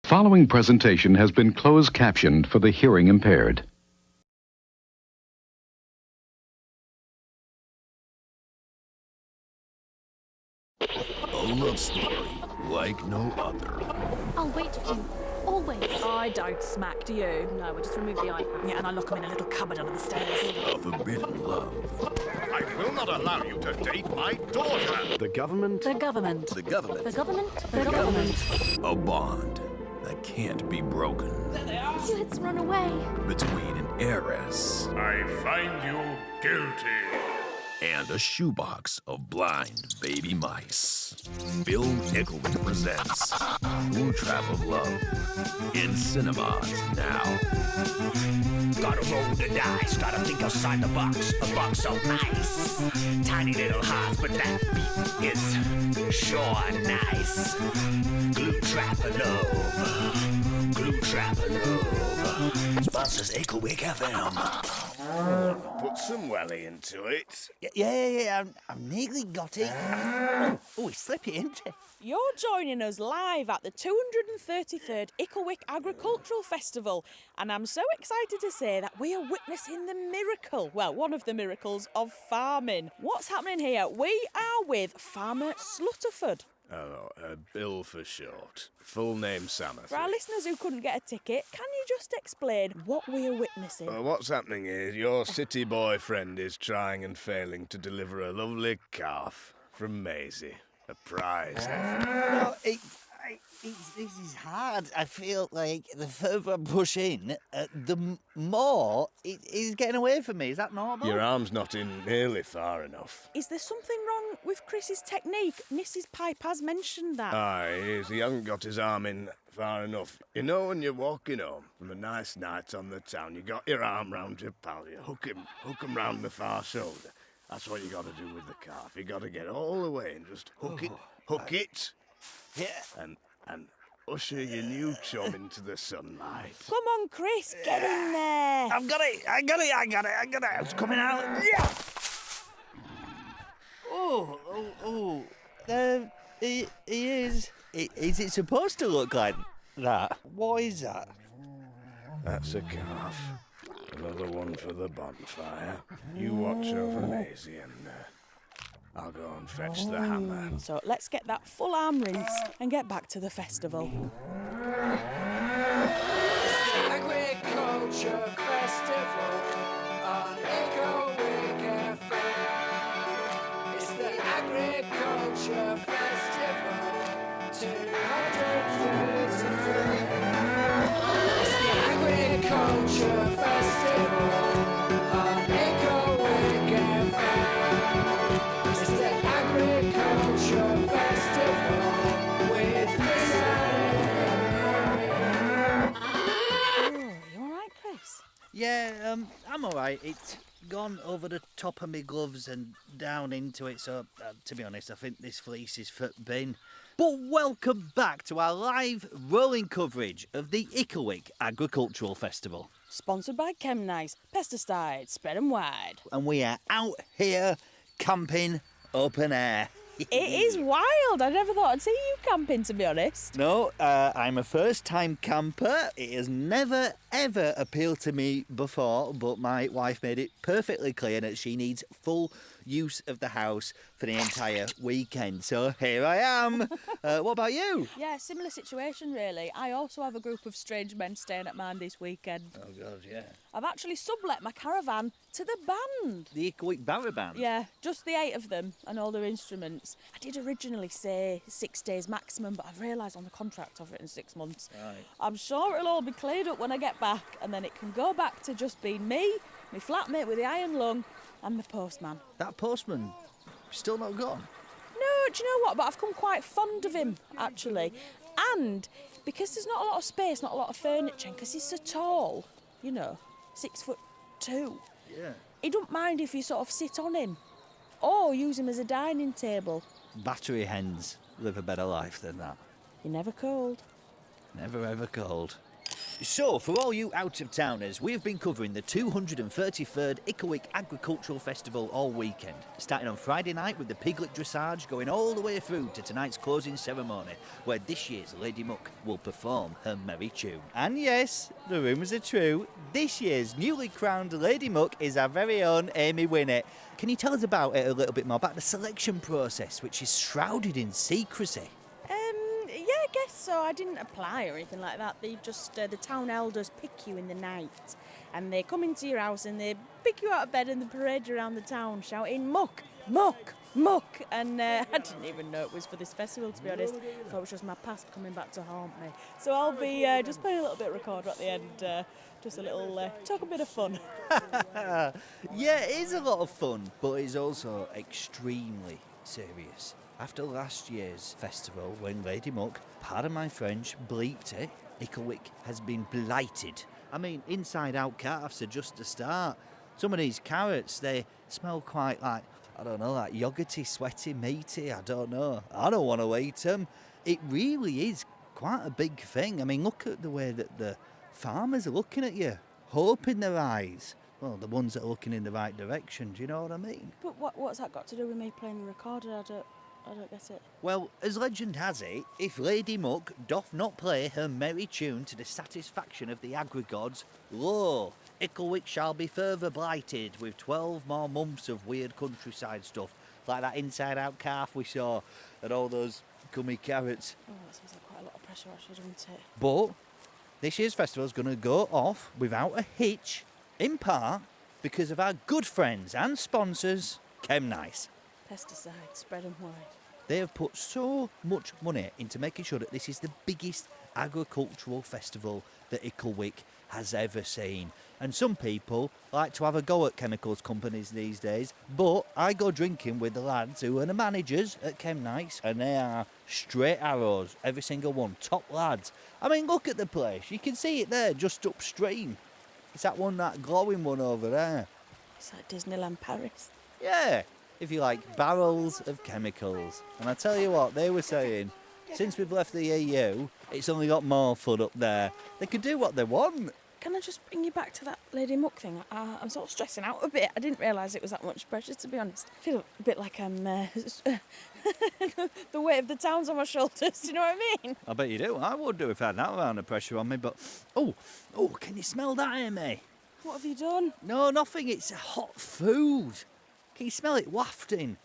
following presentation has been closed captioned for the hearing impaired. A love story like no other. I'll wait for you. Always. I don't smack, do you? No, we'll just remove the iPad. Yeah, and I lock them in a little cupboard under the stairs. A forbidden love. I will not allow you to date my daughter. The government. The government. The government. The government? The government. A bond that can't be broken. Let's run away. Between an heiress I find you guilty. and a shoebox of blind baby mice. Film Icklewick presents Blue Trap of Love in cinemas now. Gotta roll the dice, gotta think outside the box. A box so nice. Tiny little hearts, but that beat is sure nice. Glue trap of love. Glue trap of love. Sponsors Icklewick FM. Put some welly into it. Yeah, I've nearly got it. Oh, it's slippy, isn't it? You're joining us live at the 233rd Icklewick Agricultural Festival, and I'm so excited to say that we are witnessing the miracle, well, one of the miracles of farming. What's happening here? We are with Farmer Slutterford. Oh, Bill for short. Full name Samuel. For our listeners who couldn't get a ticket, can you just explain what we are witnessing? What's happening is your city boyfriend is trying and failing to deliver a lovely calf from Maisie. A prize effort. No, this is hard. I feel like the further I push in, the more it is getting away from me. Is that normal? Your arm's not in nearly far enough. Is there something wrong with Chris's technique? Mrs. Pipe has mentioned that. Aye, he is. He hasn't got his arm in far enough. You know, when you're walking home from a nice night on the town, you got your arm round your pal, you hook him round the far shoulder. That's what you got to do with the calf. You got to get all the way and just hook it, Yeah. and usher your new chum into the sunlight. Come on, Chris, get in there. I've got it. I got it. It's coming out. Yeah. He is. Is it supposed to look like that? What is that? That's a calf. Another one for the bonfire. You watch over Maisie and I'll go and fetch the hammer. So let's get that full arm rinse and get back to the festival. Agriculture Festival on Icklewick FM. It's the Agriculture Festival 233. It's the Agriculture Festival on Icklewick FM. It's the Agriculture Festival with Chris and Oh, you all right, Chris? Yeah, I'm all right. It's gone over the top of my gloves and down into it, so to be honest, I think this fleece is for bin. But welcome back to our live rolling coverage of the Icklewick Agricultural Festival. Sponsored by Chemnice, pesticides, spread 'em wide. And we are out here camping open air. It is wild. I never thought I'd see you camping, to be honest. No, I'm a first-time camper. It has never, ever appealed to me before, but my wife made it perfectly clear that she needs full use of the house for the entire weekend. So here I am. What about you? Yeah, similar situation, really. I also have a group of strange men staying at mine this weekend. Oh, God, yeah. I've actually sublet my caravan to the band. The Icklewick Barra Band? Yeah, just the 8 of them and all their instruments. I did originally say 6 days maximum, but I've realised on the contract I've written 6 months. Right. I'm sure it'll all be cleared up when I get back, and then it can go back to just being me, my flatmate with the iron lung, and the postman. That postman, still not gone? No, do you know what? But I've come quite fond of him, actually. And because there's not a lot of space, not a lot of furniture, and because he's so tall, 6'2". Yeah. He don't mind if you sort of sit on him or use him as a dining table. Battery hens live a better life than that. You're never cold. Never ever cold. So, for all you out-of-towners, we have been covering the 233rd Icklewick Agricultural Festival all weekend, starting on Friday night with the piglet dressage, going all the way through to tonight's closing ceremony, where this year's Lady Muck will perform her merry tune. And yes, the rumours are true, this year's newly crowned Lady Muck is our very own Amy Winnett. Can you tell us about it a little bit more, about the selection process, which is shrouded in secrecy? Yeah, I guess so. I didn't apply or anything like that. They just, the town elders pick you in the night and they come into your house and they pick you out of bed and they parade you around the town shouting, muck, muck, muck. And I didn't even know it was for this festival, to be honest. I thought it was just my past coming back to haunt me. So I'll be just playing a little bit of recorder at the end, just a little, talk a bit of fun. Yeah, it is a lot of fun, but it's also extremely serious. After last year's festival, when Lady Muck, pardon my French, bleeped it, Icklewick has been blighted. I mean, inside-out calves are just a start. Some of these carrots, they smell quite like, I don't know, like yoghurty, sweaty, meaty, I don't know. I don't want to eat them. It really is quite a big thing. I mean, look at the way that the farmers are looking at you, hope in their eyes. Well, the ones that are looking in the right direction, do you know what I mean? But what's that got to do with me playing the recorder? I don't get it. Well, as legend has it, if Lady Muck doth not play her merry tune to the satisfaction of the agri-gods, lo, Icklewick shall be further blighted with 12 more months of weird countryside stuff, like that inside-out calf we saw, and all those gummy carrots. Oh, that seems like quite a lot of pressure, actually, doesn't it? But this year's festival is going to go off without a hitch, in part because of our good friends and sponsors, ChemNice. Pesticides, spread them wide. They have put so much money into making sure that this is the biggest agricultural festival that Icklewick has ever seen. And some people like to have a go at chemicals companies these days, but I go drinking with the lads who are the managers at ChemNice, and they are straight arrows, every single one, top lads. I mean, look at the place. You can see it there, just upstream. It's that glowing one over there. It's like Disneyland Paris. Yeah. If you like, barrels of chemicals. And I tell you what, they were saying, since we've left the EU, it's only got more fun up there. They can do what they want. Can I just bring you back to that Lady Muck thing? I'm sort of stressing out a bit. I didn't realise it was that much pressure, to be honest. I feel a bit like I'm... the weight of the town's on my shoulders, do you know what I mean? I bet you do. I would do if I had that amount of pressure on me, but... Oh, can you smell that, Amy? What have you done? No, nothing. It's hot food. Can you smell it wafting?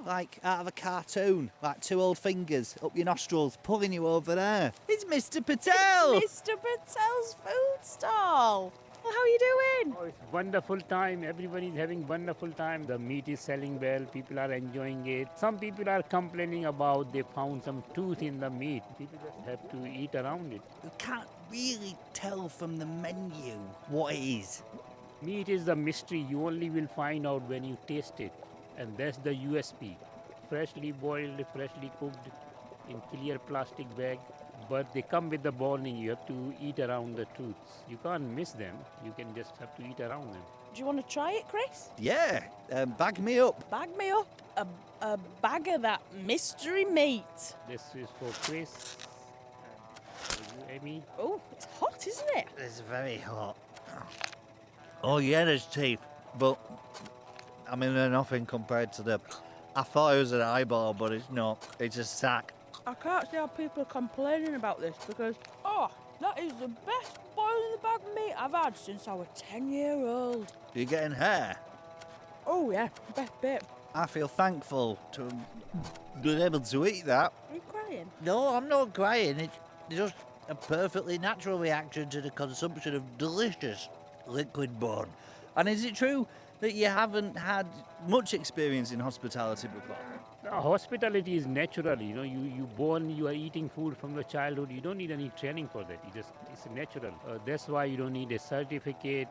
Like out of a cartoon, like two old fingers up your nostrils, pulling you over there. It's Mr. Patel! It's Mr. Patel's food stall. Well, how are you doing? Oh, it's wonderful time. Everybody is having wonderful time. The meat is selling well. People are enjoying it. Some people are complaining about they found some tooth in the meat. People just have to eat around it. You can't really tell from the menu what it is. Meat is the mystery. You only will find out when you taste it. And that's the USP. Freshly boiled, freshly cooked in clear plastic bag. But they come with the boning. You have to eat around the tooths. You can't miss them. You can just have to eat around them. Do you want to try it, Chris? Yeah, bag me up. Bag me up. A bag of that mystery meat. This is for Chris. And for you, Amy. Oh, it's hot, isn't it? It's very hot. Oh yeah, there's teeth, but I mean they're nothing compared to the... I thought it was an eyeball, but it's not. It's a sack. I can't see how people are complaining about this because, that is the best boil in the bag meat I've had since I was 10-year-old. You're getting hair? Oh yeah, best bit. I feel thankful to have been able to eat that. Are you crying? No, I'm not crying. It's just a perfectly natural reaction to the consumption of delicious liquid bone. And is it true that you haven't had much experience in hospitality before? Hospitality is natural. You know, you born, you are eating food from the childhood. You don't need any training for that. It's natural. That's why you don't need a certificate.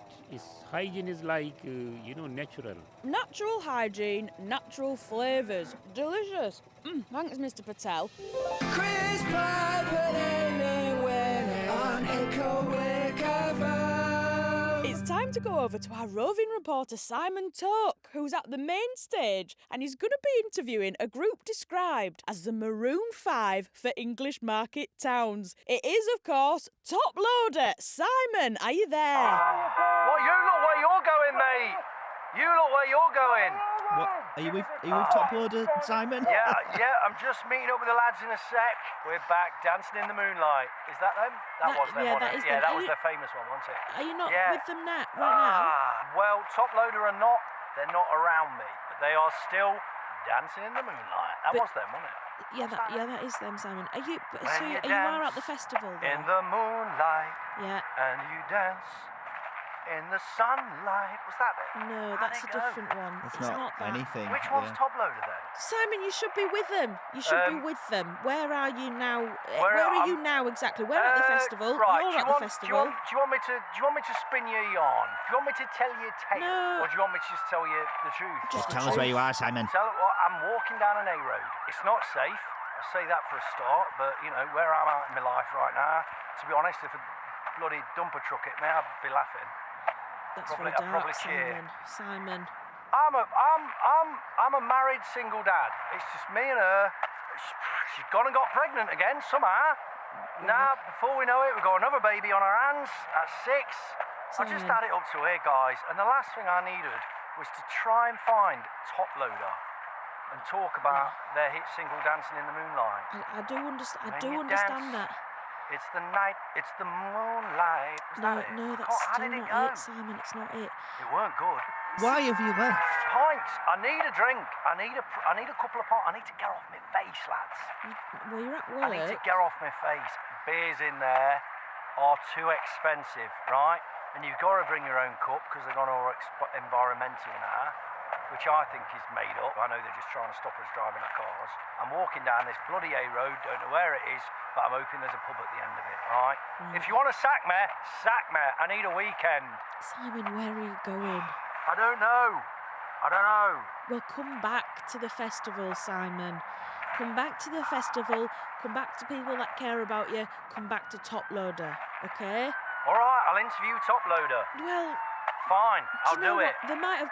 Hygiene is like, natural. Natural hygiene, natural flavours. Delicious. Thanks, Mr. Patel. Chris Piper and Amy Winnett on Icklewick FM. It's time to go over to our roving reporter Simon Toke, who's at the main stage and he's going to be interviewing a group described as the Maroon 5 for English market towns. It is, of course, Top Loader. Simon, are you there? Well, you look where you're going, mate. You look where you're going. What? Are you with Top Loader, Simon? Yeah, I'm just meeting up with the lads in a sec. We're back dancing in the moonlight. Is that them? That was them, wasn't it? Yeah, that was their famous one, wasn't it? Are you not with them right now? Well, Top Loader are not. They're not around me, but they are still dancing in the moonlight. That was them, wasn't it? Yeah, that is them, Simon. Are you When you are at the festival then? In the moonlight. Yeah. And you dance in the sunlight. Was that it? No, that's a different one. It's not that. anything. Which one's Top Loader then? Simon, you should be with them. You should be with them. Where are you now? Where are you now exactly? We're at the festival. Right. You're at the festival. Do you want me to spin your yarn? Do you want me to tell you a tale? No. Or do you want me to just tell you the truth? Just tell us where you are, Simon. Tell what, I'm walking down an A road. It's not safe. I say that for a start, but you know where I'm at in my life right now. To be honest, if a bloody dumper truck hit me, I'd be laughing. That's I'd very probably dark, cheer. Simon. I'm a married single dad. It's just me and her. She's gone and got pregnant again somehow. Now, before we know it, we've got another baby on our hands at 6. I just had it up to here, guys, and the last thing I needed was to try and find Top Loader and talk about their hit single Dancing in the Moonlight. I do understand. I When do you understand dance, that. It's the night, it's the moonlight. Was that it? No, that's How still did it not go? it, Simon. It's not it. It weren't good. Why have you left? Pints. I need a drink. I need a couple of pints. I need to get off my face, lads. Well, you're at work. I need to get off my face. Beers in there are too expensive, right? And you've got to bring your own cup because they're gone all environmental now, which I think is made up. I know they're just trying to stop us driving our cars. I'm walking down this bloody A road, don't know where it is, but I'm hoping there's a pub at the end of it, all right? If you want to sack me, sack me. I need a weekend. Simon, where are you going? I don't know. Well, come back to the festival, Simon. Come back to the festival. Come back to people that care about you. Come back to Top Loader, okay? All right, I'll interview Top Loader. Well, Fine, I'll you know do what? it. They might have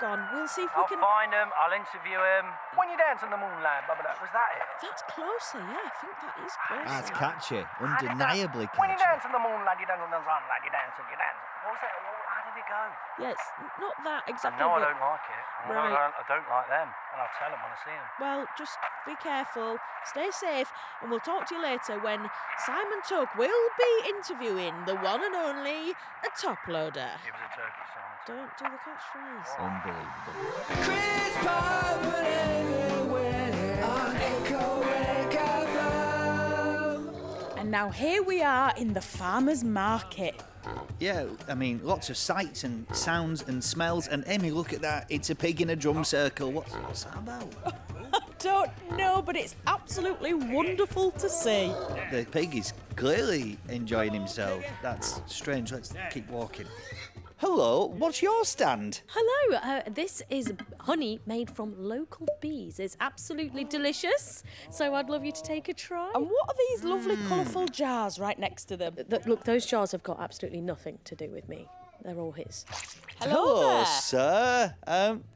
gone. We'll see if we I'll can. find him, I'll interview him. When you dance in the moonlight, was that it? That's closer, yeah. I think that is closer. That's catchy. Undeniably When you catchy. dance in the moonlight, you dance in the sunlight, you dance and you dance. What was that? How did it go? Yeah, it's not that exactly. No, I but- don't like it. Right. I don't like them. And I'll tell them when I see them. Well, just be careful, stay safe, and we'll talk to you later when Simon Toke will be interviewing the one and only Top Loader. Give us a turkey sound. Don't do the catchphrase. Unbelievable. Chris Pop and Amy Winnie on Icklewick FM. And now here we are in the farmer's market. Yeah, I mean, lots of sights and sounds and smells. And Amy, look at that. It's a pig in a drum circle. What's that about? Don't know, but it's absolutely wonderful to see. The pig is clearly enjoying himself. That's strange. Let's keep walking. Hello, what's your stand? Hello, this is honey made from local bees. It's absolutely delicious, so I'd love you to take a try. And what are these lovely colourful jars right next to them? Look, those jars have got absolutely nothing to do with me. They're all his. Hello there. Sir.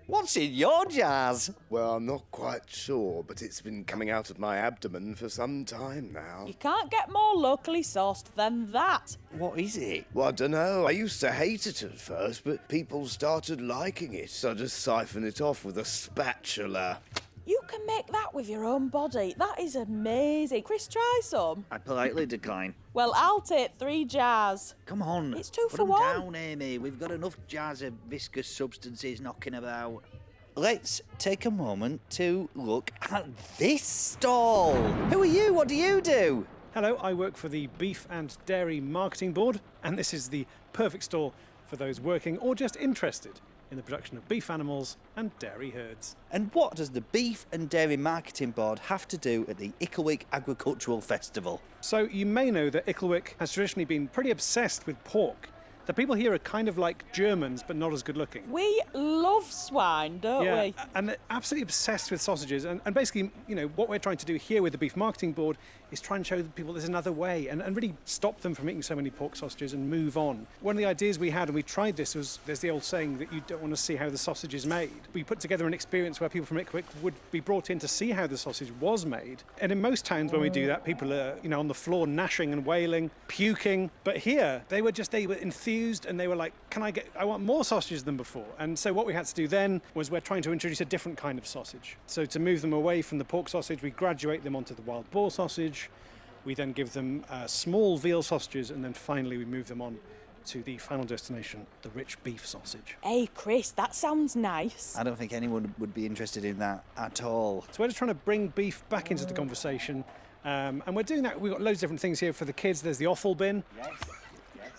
What's in your jars? Well, I'm not quite sure, but it's been coming out of my abdomen for some time now. You can't get more locally sourced than that. What is it? Well, I don't know. I used to hate it at first, but people started liking it, so I just siphon it off with a spatula. You can make that with your own body. That is amazing. Chris, try some. I politely decline. Well, I'll take 3 jars. Come on. It's 2 Put for them 1. down, Amy. We've got enough jars of viscous substances knocking about. Let's take a moment to look at this stall. Who are you? What do you do? Hello, I work for the Beef and Dairy Marketing Board, and this is the perfect stall for those working or just interested in the production of beef animals and dairy herds. And what does the Beef and Dairy Marketing Board have to do at the Icklewick Agricultural Festival? So you may know that Icklewick has traditionally been pretty obsessed with pork. The people here are kind of like Germans, but not as good looking. We love swine, don't we? And they're absolutely obsessed with sausages. And basically, what we're trying to do here with the Beef Marketing Board is try and show people there's another way and really stop them from eating so many pork sausages and move on. One of the ideas we had, and we tried this, was there's the old saying that you don't want to see how the sausage is made. We put together an experience where people from Icklewick would be brought in to see how the sausage was made. And in most towns when we do that, people are, on the floor gnashing and wailing, puking. But here, they were enthused and they were like, I want more sausages than before. And so what we had to do then was we're trying to introduce a different kind of sausage. So to move them away from the pork sausage, we graduate them onto the wild boar sausage. We then give them small veal sausages, and then finally we move them on to the final destination, the rich beef sausage. Hey, Chris, that sounds nice. I don't think anyone would be interested in that at all. So we're just trying to bring beef back into the conversation. And we're doing that. We've got loads of different things here for the kids. There's the offal bin. Yes.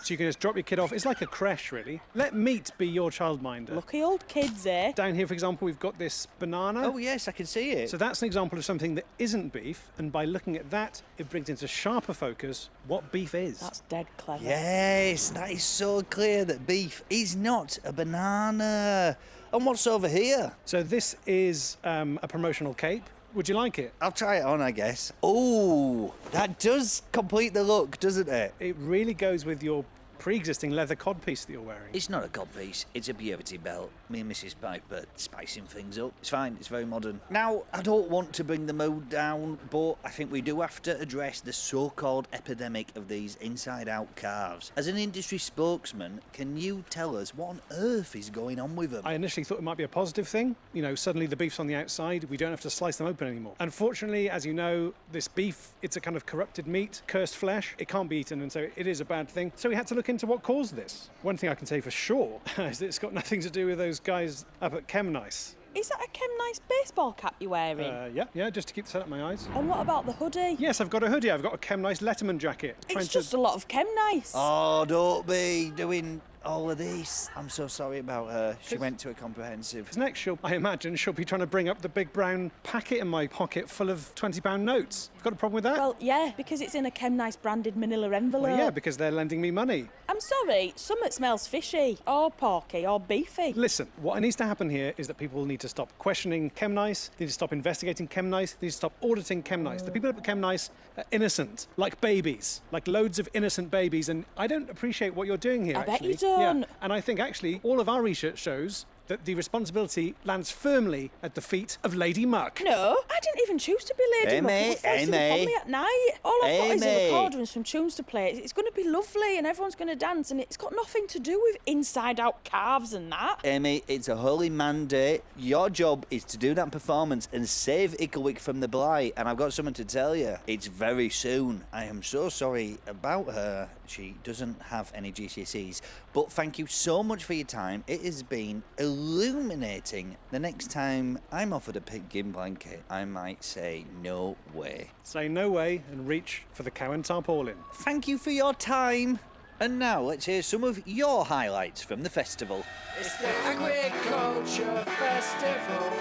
So you can just drop your kid off. It's like a creche, really. Let meat be your childminder. Lucky old kids, eh? Down here, for example, we've got this banana. Oh, yes, I can see it. So that's an example of something that isn't beef, and by looking at that, it brings into sharper focus what beef is. That's dead clever. Yes, that is so clear that beef is not a banana. And what's over here? So this is a promotional cape. Would you like it? I'll try it on, I guess. Oh, that does complete the look, doesn't it? It really goes with your pre-existing leather codpiece that you're wearing. It's not a codpiece, it's a purity belt. Me and Mrs. Piper spicing things up. It's fine, it's very modern. Now, I don't want to bring the mood down, but I think we do have to address the so-called epidemic of these inside-out calves. As an industry spokesman, can you tell us what on earth is going on with them? I initially thought it might be a positive thing. Suddenly the beef's on the outside, we don't have to slice them open anymore. Unfortunately, as you know, this beef, it's a kind of corrupted meat, cursed flesh. It can't be eaten, and so it is a bad thing. So we had to look into what caused this. One thing I can say for sure is that it's got nothing to do with those guys up at Chemnice. Is that a Chemnice baseball cap you're wearing? Yeah, just to keep the sun at my eyes. And what about the hoodie? Yes, I've got a hoodie. I've got a Chemnice Letterman jacket. It's just a lot of Chemnice. Oh, don't be doing all of this. I'm so sorry about her. She went to a comprehensive. Next, I imagine she'll be trying to bring up the big brown packet in my pocket full of £20 notes. You've got a problem with that? Well, yeah, because it's in a Chemnice branded manila envelope. Well, yeah, because they're lending me money. I'm sorry, something smells fishy, or porky, or beefy. Listen, what needs to happen here is that people need to stop questioning Chemnice, they need to stop investigating Chemnice, they need to stop auditing Chemnice. The people up at Chemnice are innocent, like babies, like loads of innocent babies, and I don't appreciate what you're doing here, I actually. bet you don't. Yeah. And I think, actually, all of our research shows that the responsibility lands firmly at the feet of Lady Muck. No, I didn't even choose to be Lady Muck. It was forced upon me at night. All I've got is a recorder and some tunes to play. It's going to be lovely and everyone's going to dance, and it's got nothing to do with inside-out calves and that. Amy, it's a holy mandate. Your job is to do that performance and save Icklewick from the blight, and I've got something to tell you. It's very soon. I am so sorry about her. She doesn't have any GCSEs, but thank you so much for your time. It has been illuminating. The next time I'm offered a pig-skin blanket, I might say no way. Say no way and reach for the cow and tarpaulin. Thank you for your time. And now let's hear some of your highlights from the festival. It's the Agriculture Festival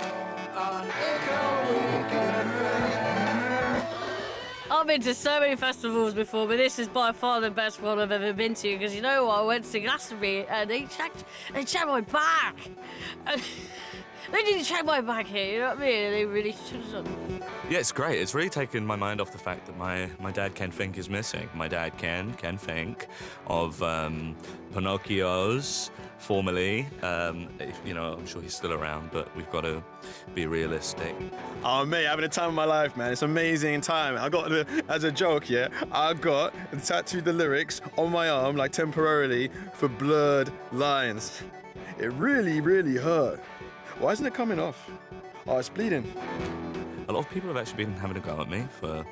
on Icklewick FM. I've been to so many festivals before, but this is by far the best one I've ever been to, because you know what? I went to Glastonbury and they checked my back. And they didn't check my back here, you know what I mean? They really should have done. Yeah, it's great. It's really taken my mind off the fact that my dad, Ken Fink, is missing. My dad, Ken Fink, of Pinocchio's, formerly. I'm sure he's still around, but we've got to be realistic. Oh, mate, having a time of my life, man. It's amazing time. As a joke, yeah, I got tattooed the lyrics on my arm, like temporarily, for blurred lines. It really, really hurt. Why isn't it coming off? Oh, it's bleeding. A lot of people have actually been having a go at me for,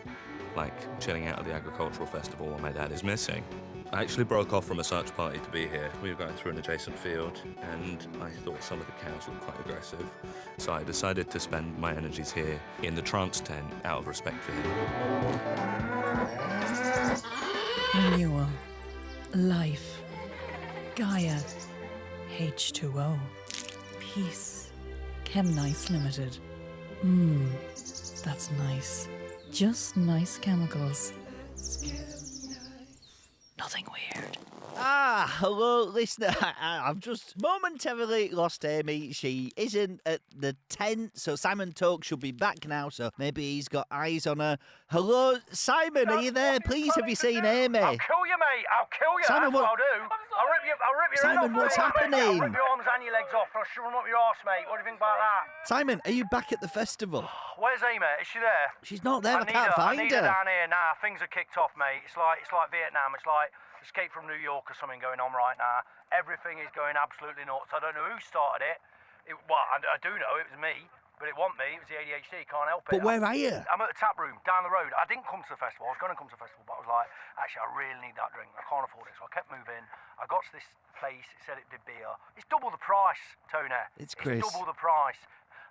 chilling out at the agricultural festival while my dad is missing. I actually broke off from a search party to be here. We were going through an adjacent field, and I thought some of the cows looked quite aggressive. So I decided to spend my energies here in the trance tent out of respect for him. Renewal. Life. Gaia. H2O. Peace. Chemnice Limited. That's nice. Just nice chemicals. Nothing weird. Hello, listener. I've just momentarily lost Amy. She isn't at the tent, so Simon Toke should be back now, so maybe he's got eyes on her. Hello, Simon, are you there? Please, have you seen Amy? I'll kill you, mate. I'll kill you. Simon, That's what- what I'll do. I'll rip your Simon, head off. what's mate. happening? I'll rip your arms and your legs off and I'll shove them up your arse, mate. What do you think about that? Simon, are you back at the festival? Where's Amy? Is she there? She's not there. I need can't her. find I need her. her down here. Nah, things are kicked off, mate. It's like Vietnam. It's like Escape from New York or something going on right now. Everything is going absolutely nuts. I don't know who started it. I do know it was me, but it wasn't me. It was the ADHD. Can't help it. But where are you? I'm at the tap room down the road. I didn't come to the festival. I was going to come to the festival, but I was like, actually, I really need that drink. I can't afford it. So I kept moving. I got to this place. It said it did beer. It's double the price, Tony. It's Chris. Double the price.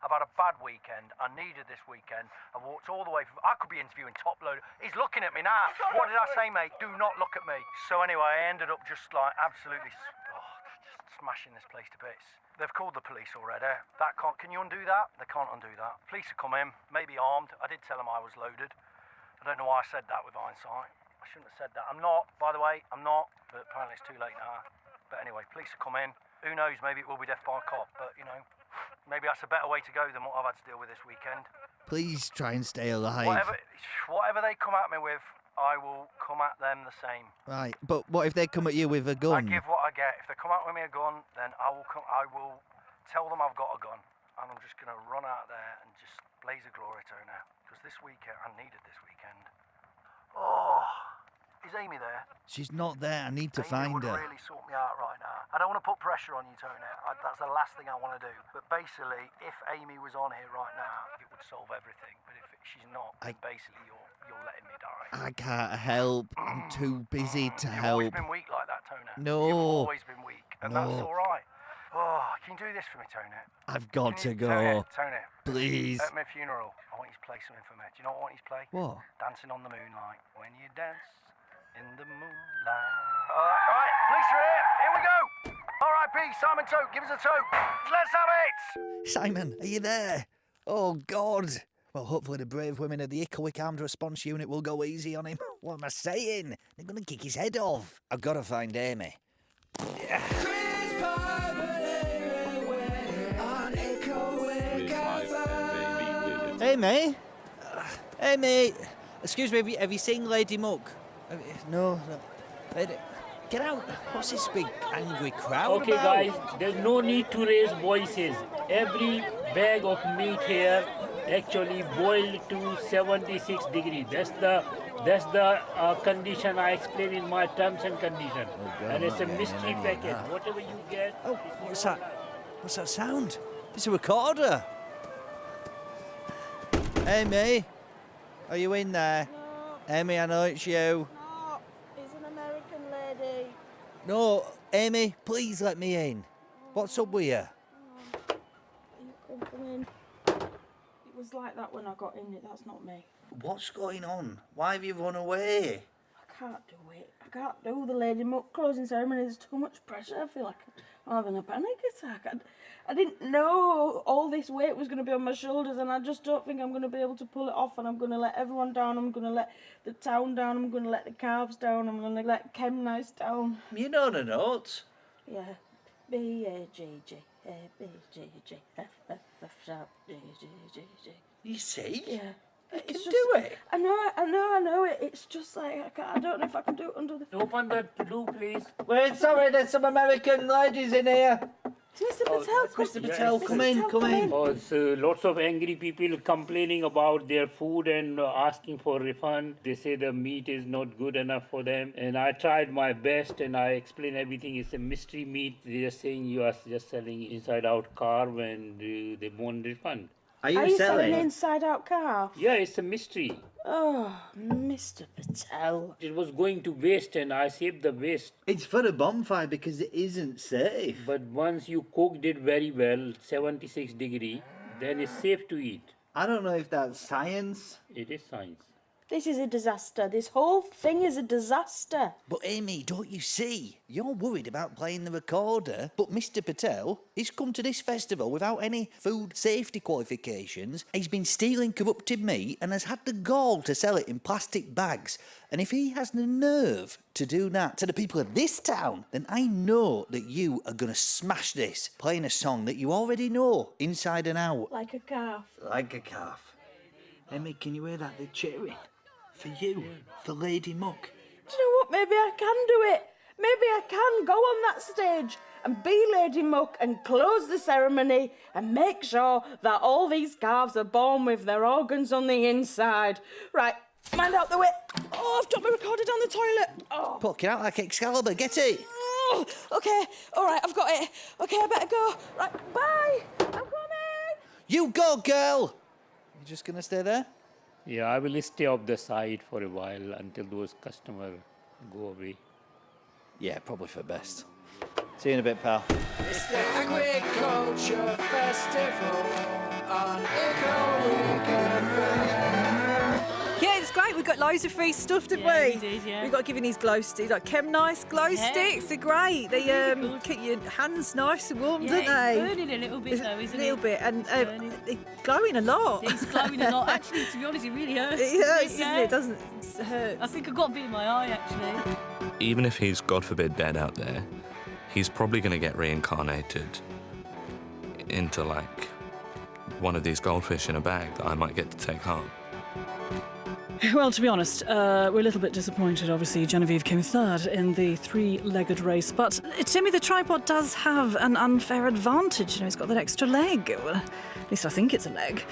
I've had a bad weekend. I needed this weekend. I walked all the way from... I could be interviewing Top Load. He's looking at me now. What did I say, mate? Do not look at me. So anyway, I ended up just like absolutely just smashing this place to bits. They've called the police already. Can you undo that? They can't undo that. Police have come in, maybe armed. I did tell them I was loaded. I don't know why I said that with hindsight. I shouldn't have said that. I'm not, by the way. I'm not. But apparently it's too late now. But anyway, police have come in. Who knows? Maybe it will be death by a cop. But, you know... Maybe that's a better way to go than what I've had to deal with this weekend. Please try and stay alive. Whatever they come at me with, I will come at them the same. Right, but what if they come at you with a gun? I give what I get. If they come out with me a gun, then I will tell them I've got a gun, and I'm just going to run out there and just blaze a glory Tony. Because this weekend, I needed this weekend. Oh, is Amy there? She's not there. I need to Amy find would her. really sort me out right now. I don't want to put pressure on you, Tony. That's the last thing I want to do. But basically, if Amy was on here right now, it would solve everything. But if she's not, then basically you're letting me die. I can't help. I'm too busy to You've help. always been weak like that, Tony. No. You've always been weak, and No. that's all right. Oh, can you do this for me, Tony? I've got to Tony, go. Tony, Please. at my funeral, I want you to play something for me. Do you know what I want you to play? What? Dancing on the Moonlight. When you dance in the moonlight. All right, police are here. Here we go. R.I.P. Simon Toke, give us a toke. Let's have it. Simon, are you there? Oh, God. Well, hopefully the brave women of the Icklewick Armed Response Unit will go easy on him. What am I saying? They're going to kick his head off. I've got to find Amy. Amy? Amy? Excuse me, have you seen Lady Muck? No. Get out. What's this big angry crowd Okay, about? guys, there's no need to raise voices. Every bag of meat here actually boiled to 76 degrees. That's the condition I explained in my terms and conditions. And it's a mystery package. Whatever you get. Oh, what's that? What's that sound? It's a recorder. Amy, are you in there? No. Amy, I know it's you. No, it's an American lady. No, Amy, please let me in. What's up with you? You come in. It was like that when I got in it. That's not me. What's going on? Why have you run away? I can't do it. I can't do the Lady Muck closing ceremony. There's too much pressure. I feel like I'm having a panic attack. I didn't know all this weight was going to be on my shoulders, and I just don't think I'm going to be able to pull it off, and I'm going to let everyone down. I'm going to let the town down. I'm going to let the calves down. I'm going to let Chem Nice down. You know the notes. Yeah. B, A, G, G, A, B, G, G, F, F, F, sharp, G, G, G, G. You see? Yeah. You can do it. I know it. It's just like, I don't know if I can do it under the... Open the door, please. Wait, sorry, there's some American ladies in here. Mr. Patel, Mr. Patel, come in. Oh, so lots of angry people complaining about their food and asking for refund. They say the meat is not good enough for them. And I tried my best and I explained everything. It's a mystery meat. They're saying you are just selling inside-out carb and they won't refund. Are you selling inside-out calf? Yeah, it's a mystery. Oh, Mr. Patel. It was going to waste and I saved the waste. It's for a bonfire because it isn't safe. But once you cooked it very well, 76 degree, then it's safe to eat. I don't know if that's science. It is science. This is a disaster. This whole thing is a disaster. But Amy, don't you see? You're worried about playing the recorder, but Mr. Patel, he's come to this festival without any food safety qualifications. He's been stealing corrupted meat and has had the gall to sell it in plastic bags. And if he has the nerve to do that to the people of this town, then I know that you are going to smash this, playing a song that you already know inside and out. Like a calf. Like a calf. Amy, can you hear that? They're cheering. For you, for Lady Muck. Do you know what? Maybe I can do it. Maybe I can go on that stage and be Lady Muck and close the ceremony and make sure that all these calves are born with their organs on the inside. Right, mind out the way. Oh, I've dropped my recorder down the toilet. Oh. Poking out like Excalibur, get it. Oh, OK, all right, I've got it. OK, I better go. Right, bye. I'm coming. You go, girl. You just going to stay there? Yeah, I will stay off the side for a while until those customers go away. Yeah, probably for best. See you in a bit, pal. It's the Agriculture Festival on Icklewick FM. Yeah, it's great. We've got loads of free stuff, didn't Yeah, we? we did, yeah. We've got giving these glow sticks, like Chem Nice glow Yeah. sticks. They're great. They keep your hands nice and warm, Yeah, don't they? it's burning a little bit though, isn't A little it? bit, and Burning. they're glowing a lot. It's glowing a lot. Actually, to be honest, it really hurts. It hurts, Yeah. doesn't it? It doesn't it hurt. I think I've got a bit in my eye, actually. Even if he's, God forbid, dead out there, he's probably going to get reincarnated into, like, one of these goldfish in a bag that I might get to take home. Well, to be honest, we're a little bit disappointed. Obviously, Genevieve came third in the three-legged race. But, Timmy, the tripod does have an unfair advantage. You know, it's got that extra leg. Well, at least I think it's a leg.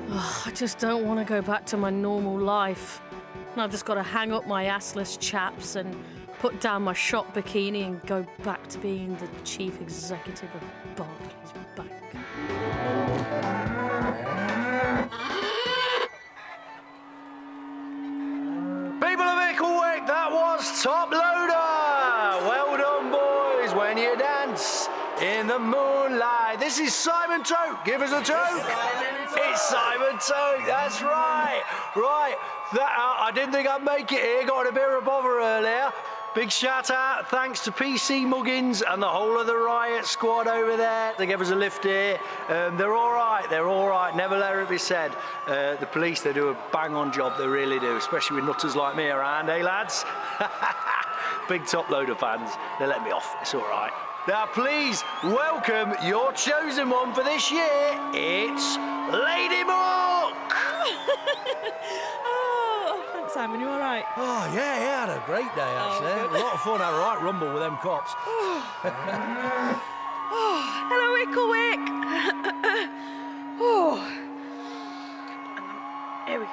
Oh, I just don't want to go back to my normal life. And I've just got to hang up my assless chaps and put down my shop bikini and go back to being the chief executive of Barclays Bank. People of Icklewick, that was Top Loader. Well done, boys, when you dance in the moonlight. This is Simon Toke. Give us a toke. It's Simon Toke. That's right. Right. I didn't think I'd make it here. Got in a bit of a bother earlier. Big shout out, thanks to PC Muggins and the whole of the Riot squad over there. They gave us a lift here. They're all right, never let it be said. The police, they do a bang-on job, they really do, especially with nutters like me around, eh, lads? Big Top Loader fans, they let me off, it's all right. Now, please welcome your chosen one for this year. It's Lady Muck! Thanks, Simon. You all right? Oh, yeah, I had a great day, actually. good. A lot of fun, had a right rumble with them cops. Hello, Icklewick. Oh. Here we go.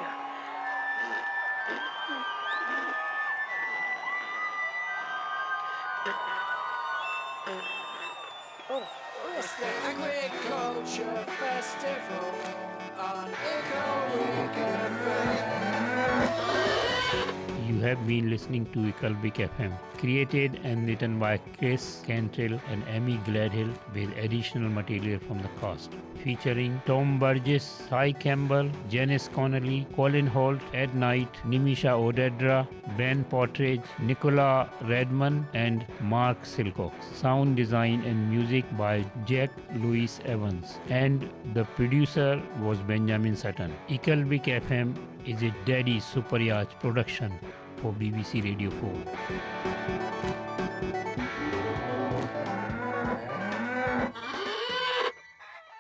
It's the Agriculture Festival on Icklewick FM. You have been listening to Icklewick FM, created and written by Chris Cantrill and Amy Gladhill with additional material from the cast. Featuring Tom Burgess, Ty Campbell, Janice Connolly, Colin Holt, Ed Knight, Nimisha Odedra, Ben Partridge, Nicola Redman and Mark Silcox. Sound design and music by Jack Louis Evans. And the producer was Benjamin Sutton. Icklewick FM is a Daddy Super Yacht production for BBC Radio 4.